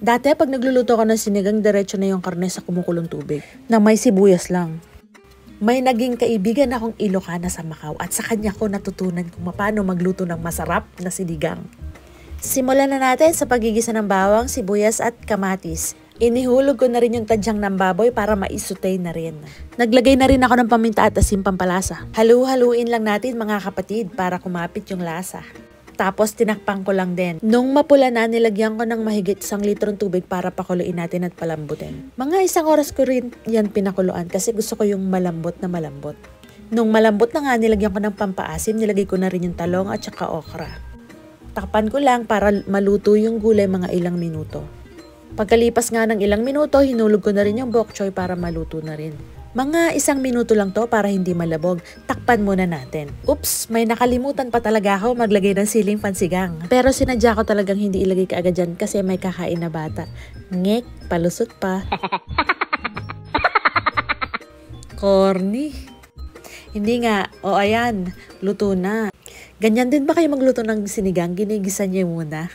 Dati pag nagluluto ka ng sinigang, diretso na yung karne sa kumukulong tubig na may sibuyas lang. May naging kaibigan akong Ilocana sa Macau at sa kanya ko natutunan kung paano magluto ng masarap na sinigang. Simulan na natin sa paggigisa ng bawang, sibuyas at kamatis. Inihulog ko na rin yung tadyang ng baboy para maisutay na rin. Naglagay na rin ako ng paminta at asin pampalasa. Halu-haluin lang natin mga kapatid para kumapit yung lasa. Tapos tinakpan ko lang din. Nung mapula na, nilagyan ko ng mahigit 1 litrong tubig para pakuluin natin at palambutin. Mga 1 oras ko rin yan pinakuluan kasi gusto ko yung malambot na malambot. Nung malambot na nga, nilagyan ko ng pampaasim, nilagay ko na rin yung talong at saka okra. Takpan ko lang para maluto yung gulay mga ilang minuto. Pagkalipas nga ng ilang minuto, hinulog ko na rin yung bok choy para maluto na rin. Mga 1 minuto lang to para hindi malabog. Takpan muna natin. Oops, may nakalimutan pa talaga ako maglagay ng siling pansigang. Pero sinadya ko talagang hindi ilagay kaagad dyan kasi may kakain na bata. Ngek, palusot pa. Corny. Hindi nga. O ayan, luto na. Ganyan din ba kayo magluto ng sinigang? Ginigisa niyo muna.